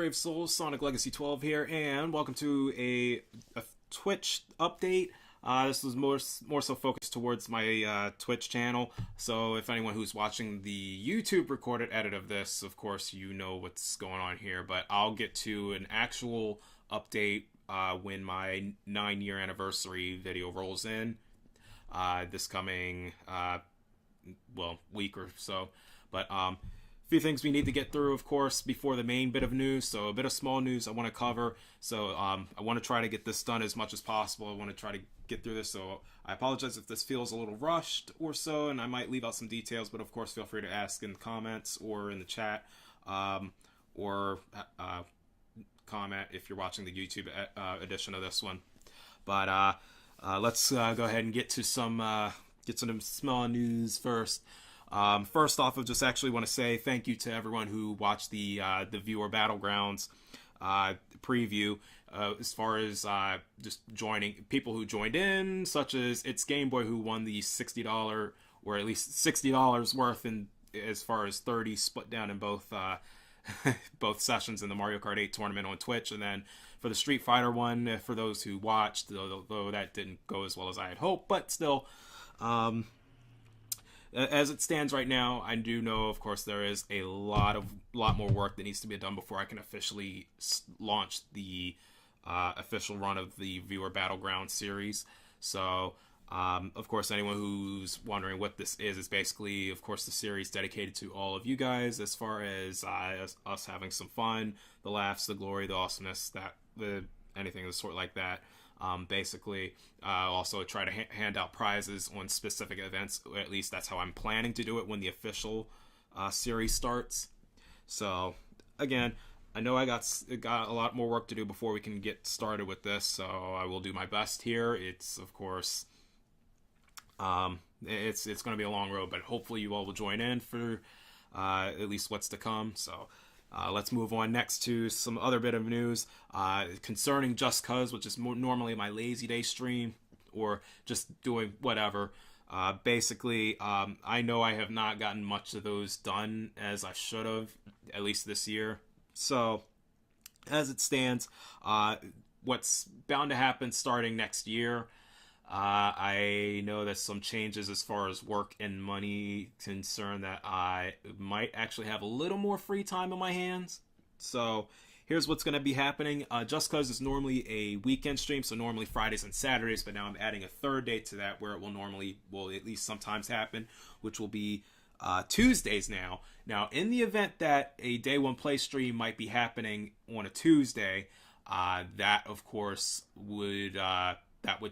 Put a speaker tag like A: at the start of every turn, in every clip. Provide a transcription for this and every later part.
A: Brave Souls, Sonic Legacy 12 here, and welcome to a Twitch update. This was more so focused towards my Twitch channel, so if anyone who's watching the YouTube recorded edit of this, of course you know what's going on here, but I'll get to an actual update when my 9-year anniversary video rolls in this coming week or so. But few things we need to get through, of course, before the main bit of news. So a bit of small news I want to cover. So I want to try to get this done as much as possible. I want to try to get through this. So I apologize if this feels a little rushed or so, and I might leave out some details. But of course, feel free to ask in the comments or in the chat, or comment if you're watching the YouTube edition of this one. But let's go ahead and get to some small news first. First off, I just actually want to say thank you to everyone who watched the viewer Battlegrounds preview. As far as just joining, people who joined in, such as It's Game Boy, who won the $60 or at least $60 worth, in as far as 30 split down in both both sessions in the Mario Kart 8 tournament on Twitch, and then for the Street Fighter one, for those who watched, though that didn't go as well as I had hoped, but still. As it stands right now, I do know, of course, there is a lot more work that needs to be done before I can officially launch the official run of the Viewer Battleground series. So, of course, anyone who's wondering what this is basically, of course, the series dedicated to all of you guys, as far as us having some fun, the laughs, the glory, the awesomeness, anything of the sort like that. Basically, also try to hand out prizes on specific events. Or at least that's how I'm planning to do it when the official series starts. So, again, I know I got a lot more work to do before we can get started with this. So I will do my best here. It's, of course, it's going to be a long road, but hopefully you all will join in for at least what's to come. So. Let's move on next to some other bit of news concerning Just Cause, which is normally my lazy day stream or just doing whatever. Basically, I know I have not gotten much of those done as I should have, at least this year. So, as it stands, what's bound to happen starting next year, I know there's some changes as far as work and money concern that I might actually have a little more free time on my hands. So here's what's going to be happening. Just Cause is normally a weekend stream, so normally Fridays and Saturdays, but now I'm adding a third day to that where it will at least sometimes happen, which will be Tuesdays now. Now, in the event that a Day 1 Play stream might be happening on a Tuesday, that, of course, would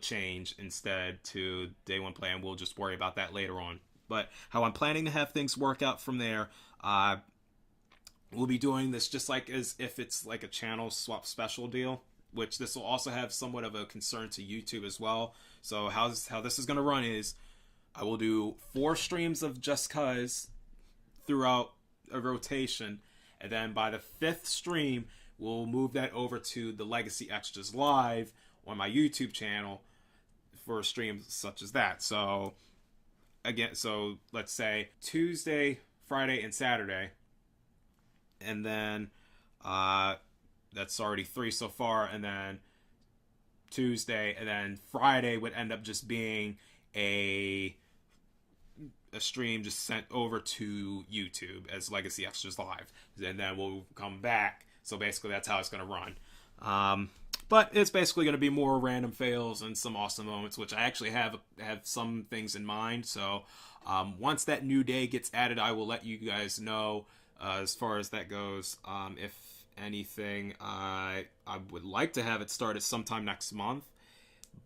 A: change instead to Day 1 Play, and we'll just worry about that later on. But how I'm planning to have things work out from there, we'll be doing this just like as if it's like a channel swap special deal, which this will also have somewhat of a concern to YouTube as well. So how this is going to run is I will do 4 streams of Just Cause throughout a rotation, and then by the 5th stream, we'll move that over to the Legacy Extras Live on my YouTube channel for streams such as that. So again, so let's say Tuesday, Friday, and Saturday, and then that's already 3 so far, and then Tuesday, and then Friday would end up just being a stream just sent over to YouTube as Legacy Extras Live, and then we'll come back. So basically that's how it's going to run. But it's basically going to be more random fails and some awesome moments, which I actually have some things in mind. So once that new day gets added, I will let you guys know as far as that goes. If anything, I would like to have it started sometime next month,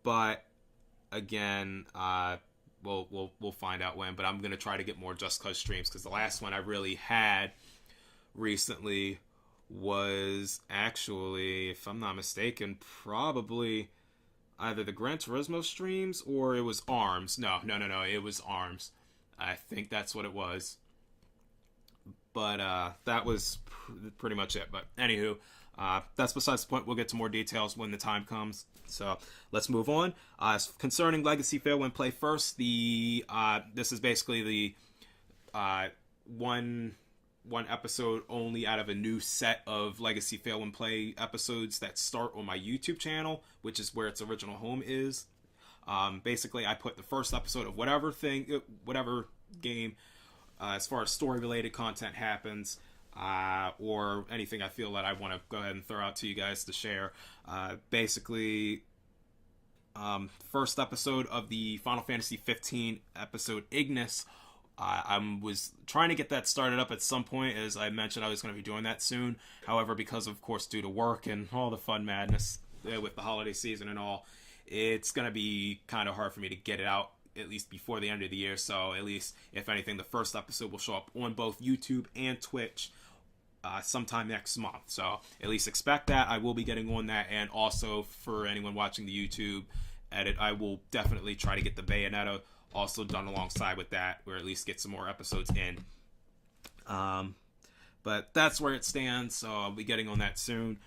A: but again, we'll find out when. But I'm going to try to get more Just Cause streams, because the last one I really had recently was actually, if I'm not mistaken, probably either the Gran Turismo streams or it was ARMS. No, it was ARMS. I think that's what it was. But that was pretty much it. But anywho, that's besides the point. We'll get to more details when the time comes. So let's move on. Concerning Legacy Fail When Play First, this is basically the one one episode only out of a new set of Legacy Fail and Play episodes that start on my YouTube channel, which is where its original home is. Basically, I put the first episode of whatever game, as far as story-related content happens, or anything I feel that I want to go ahead and throw out to you guys to share. Basically, first episode of the Final Fantasy 15 episode Ignis. I was trying to get that started up at some point. As I mentioned, I was going to be doing that soon. However, because of course due to work and all the fun madness with the holiday season and all, it's going to be kind of hard for me to get it out at least before the end of the year. So at least, if anything, the first episode will show up on both YouTube and Twitch sometime next month. So at least expect that. I will be getting on that. And also for anyone watching the YouTube edit, I will definitely try to get the Bayonetta also done alongside with that, or at least get some more episodes in. But that's where it stands, so I'll be getting on that soon.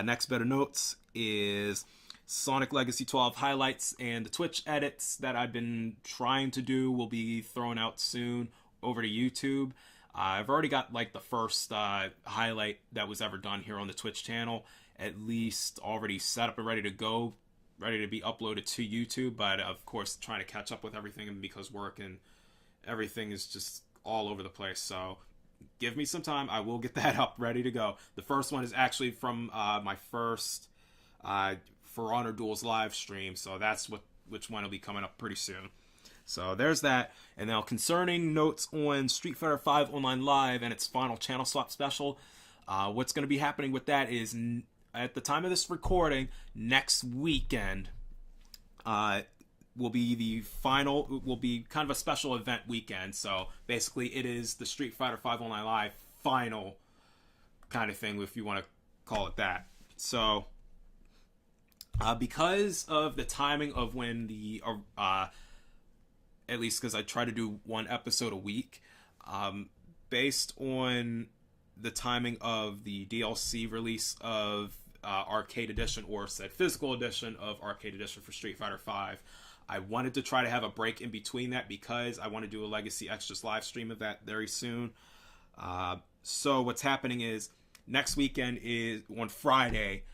A: Next bit of notes is Sonic Legacy 12 highlights and the Twitch edits that I've been trying to do will be thrown out soon over to YouTube. I've already got like the first highlight that was ever done here on the Twitch channel, at least already set up and ready to go, ready to be uploaded to YouTube, but of course trying to catch up with everything, and because work and everything is just all over the place. So give me some time. I will get that up ready to go. The first one is actually from my first For Honor Duels live stream, so that's which one will be coming up pretty soon. So there's that. And now concerning notes on Street Fighter V Online Live and its final channel swap special, what's going to be happening with that is, at the time of this recording, next weekend will be kind of a special event weekend. So basically it is the Street Fighter V Online Live final kind of thing, if you want to call it that. So because of the timing of when the at least because I try to do one episode a week, based on the timing of the DLC release of Arcade Edition, or said physical edition of Arcade Edition for Street Fighter V, I wanted to try to have a break in between that because I want to do a Legacy Extras live stream of that very soon. So what's happening is next weekend is on Friday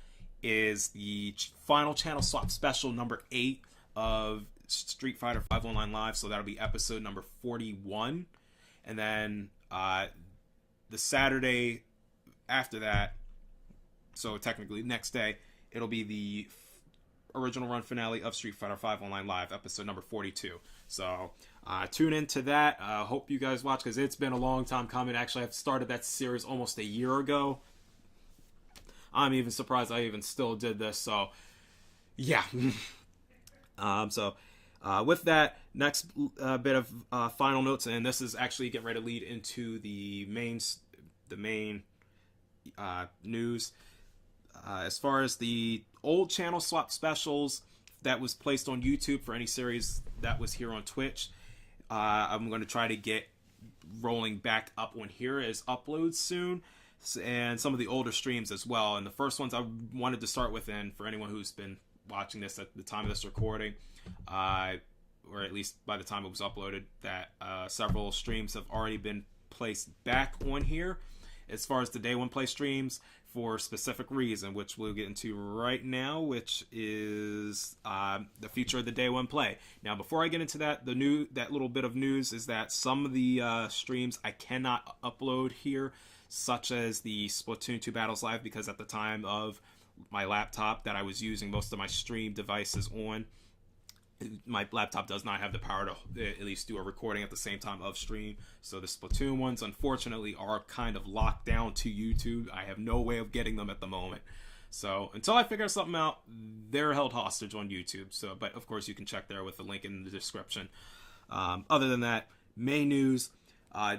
A: is the final channel swap special number 8 of Street Fighter V Online Live, so that'll be episode number 41, and then the Saturday after that, so technically next day, it'll be the original run finale of Street Fighter V Online Live, episode number 42. So tune into that. Hope you guys watch, because it's been a long time coming. Actually, I've started that series almost a year ago. I'm even surprised I even still did this. So yeah. With that, next bit of final notes, and this is actually getting ready to lead into the main news. As far as the old channel swap specials that was placed on YouTube for any series that was here on Twitch, I'm going to try to get rolling back up on here as uploads soon, and some of the older streams as well. And the first ones I wanted to start with, and for anyone who's been watching this at the time of this recording, or at least by the time it was uploaded, that several streams have already been placed back on here as far as the Day One Play streams for a specific reason, which we'll get into right now, which is the future of the Day One Play. Now, before I get into that, that little bit of news is that some of the streams I cannot upload here, such as the Splatoon 2 Battles Live, because at the time of my laptop that I was using most of my stream devices on, my laptop does not have the power to at least do a recording at the same time of stream. So the Splatoon ones, unfortunately, are kind of locked down to YouTube. I have no way of getting them at the moment. So until I figure something out, they're held hostage on YouTube. So, but of course you can check there with the link in the description. Other than that, main news,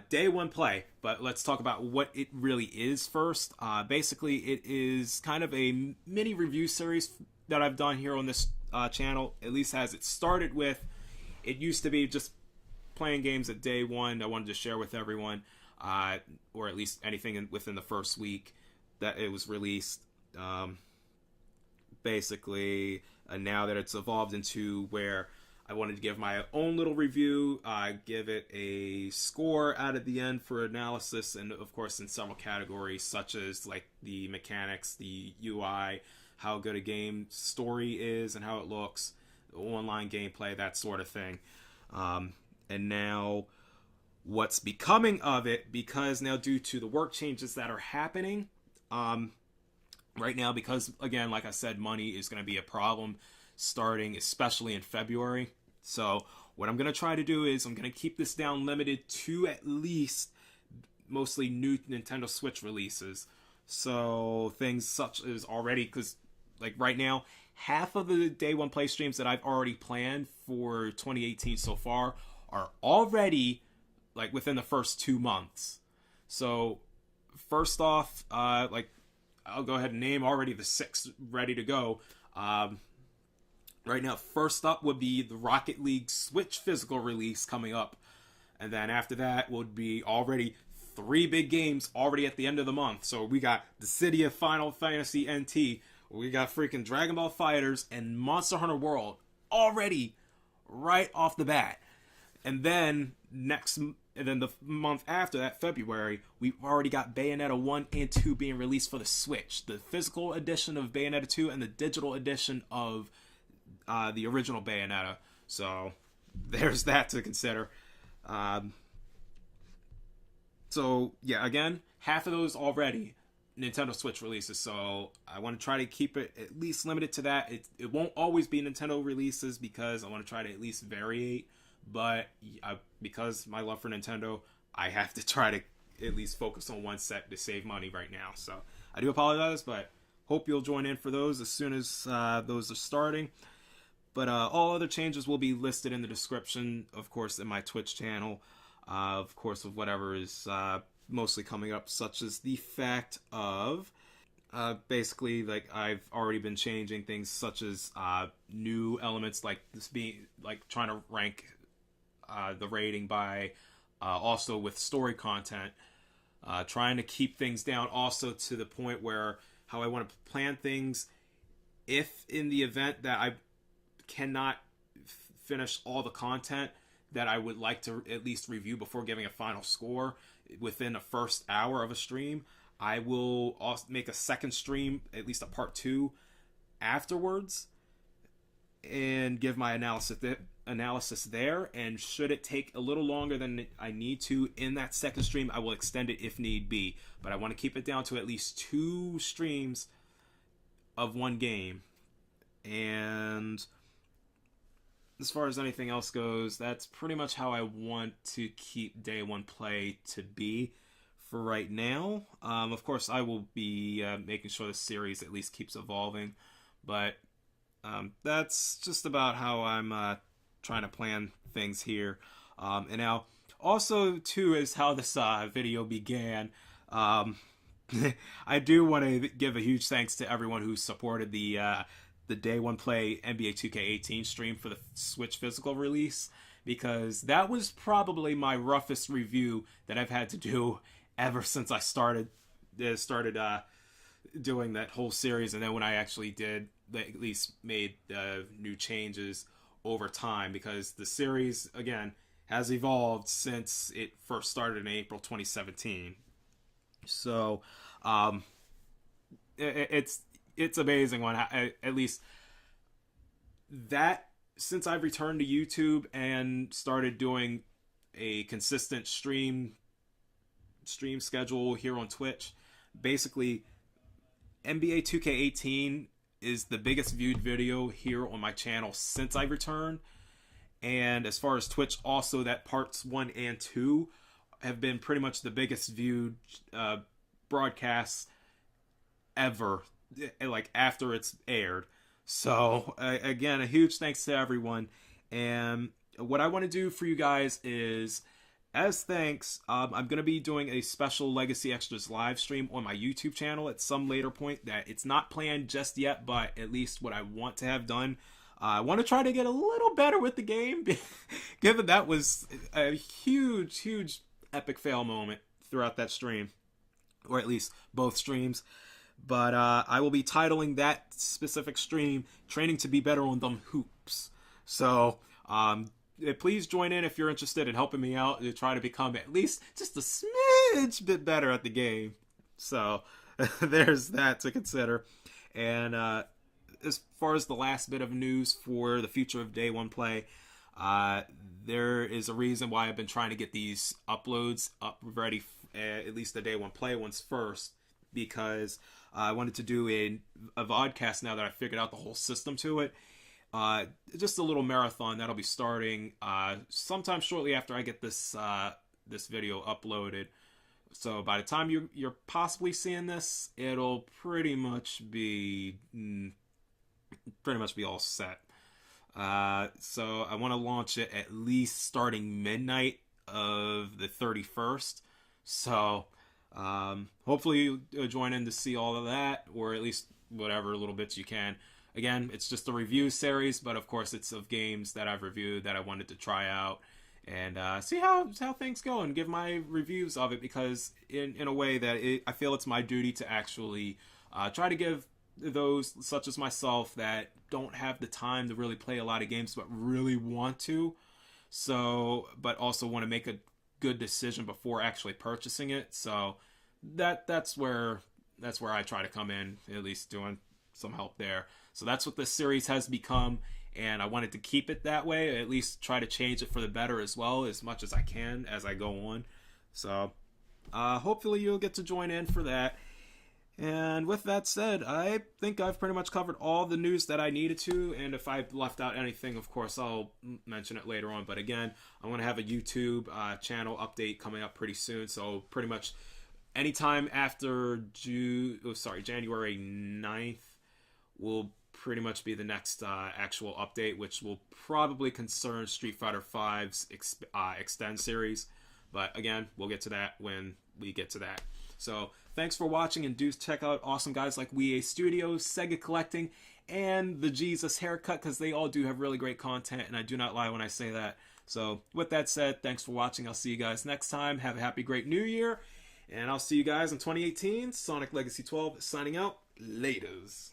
A: Day One Play. But let's talk about what it really is first. Basically, it is kind of a mini review series that I've done here on this channel, at least as it started with. It used to be just playing games at day one I wanted to share with everyone, or at least anything within the first week that it was released. Basically, now that it's evolved into where I wanted to give my own little review, give it a score out at the end for analysis, and of course in several categories such as like the mechanics, the UI, how good a game story is and how it looks, online gameplay, that sort of thing. And now what's becoming of it, because now due to the work changes that are happening right now, because again, like I said, money is going to be a problem starting especially in February. So what I'm going to try to do is I'm going to keep this down limited to at least mostly new Nintendo Switch releases. So things such as already, because like right now, half of the day one play streams that I've already planned for 2018 so far are already like within the first 2 months. So first off, like I'll go ahead and name already the 6 ready to go. Right now, first up would be the Rocket League Switch physical release coming up. And then after that would be already 3 big games already at the end of the month. So we got the City of Final Fantasy NT, we got freaking Dragon Ball FighterZ, and Monster Hunter World already right off the bat. And then the month after that, February, we've already got Bayonetta 1 and 2 being released for the Switch. The physical edition of Bayonetta 2 and the digital edition of the original Bayonetta. So there's that to consider. So yeah, again, half of those already Nintendo Switch releases. So I want to try to keep it at least limited to that. It won't always be Nintendo releases because I want to try to at least variate. But because my love for Nintendo, I have to try to at least focus on one set to save money right now. So I do apologize, but hope you'll join in for those as soon as those are starting. But all other changes will be listed in the description, of course, in my Twitch channel. Of course, of whatever is mostly coming up, such as the fact of basically, like, I've already been changing things such as new elements, like this being like trying to rank the rating by also with story content, trying to keep things down also to the point where how I want to plan things. If in the event that I cannot finish all the content that I would like to at least review before giving a final score within the first hour of a stream, I will also make a second stream, at least a part 2 afterwards, and give my analysis there. And should it take a little longer than I need to in that second stream, I will extend it if need be. But I want to keep it down to at least 2 streams of one game. And as far as anything else goes, that's pretty much how I want to keep day one play to be for right now. Of course, I will be making sure the series at least keeps evolving, but that's just about how I'm trying to plan things here. And now, also, too, is how this video began. I do want to give a huge thanks to everyone who supported the day one play NBA 2K18 stream for the Switch physical release, because that was probably my roughest review that I've had to do ever since I started doing that whole series. And then when I actually did, at least made new changes over time, because the series again has evolved since it first started in April 2017. So it's amazing when at least that since I've returned to YouTube and started doing a consistent stream schedule here on Twitch, basically NBA 2K18 is the biggest viewed video here on my channel since I returned. And as far as Twitch, also that parts 1 and 2 have been pretty much the biggest viewed broadcasts ever, like after it's aired. So again, a huge thanks to everyone. And what I want to do for you guys is, as thanks, I'm going to be doing a special Legacy Extras live stream on my YouTube channel at some later point. That it's not planned just yet, but at least what I want to have done. I want to try to get a little better with the game, given that was a huge epic fail moment throughout that stream, or at least both streams. But I will be titling that specific stream "Training to Be Better on Them Hoops." So Please join in if you're interested in helping me out to try to become at least just a smidge bit better at the game. So there's that to consider. And as far as the last bit of news for the future of Day One Play, there is a reason why I've been trying to get these uploads up ready, at least the Day One Play ones first, because I wanted to do a vodcast now that I figured out the whole system to it. Just a little marathon that'll be starting sometime shortly after I get this this video uploaded. So by the time you're possibly seeing this, it'll pretty much be all set. So I want to launch it at least starting midnight of the 31st. So hopefully you'll join in to see all of that, or at least whatever little bits you can. Again, it's just a review series, but of course it's of games that I've reviewed that I wanted to try out and see how things go and give my reviews of it, because in a way that I feel it's my duty to actually try to give those such as myself that don't have the time to really play a lot of games but really want to, but also want to make a good decision before actually purchasing it. So that's where I try to come in, at least doing some help there. So that's what this series has become, and I wanted to keep it that way, at least try to change it for the better as well, as much as I can as I go on. So hopefully you'll get to join in for that. And with that said, I think I've pretty much covered all the news that I needed to, and if I left out anything, of course, I'll mention it later on. But again, I'm going to have a YouTube channel update coming up pretty soon, so pretty much anytime after January 9th will pretty much be the next actual update, which will probably concern Street Fighter V's Extend series. But again, we'll get to that when we get to that. So thanks for watching, and do check out awesome guys like WEA Studios, Sega Collecting, and the Jesus Haircut, because they all do have really great content, and I do not lie when I say that. So with that said, thanks for watching. I'll see you guys next time. Have a happy, great new year, and I'll see you guys in 2018. Sonic Legacy 12 signing out. Laters.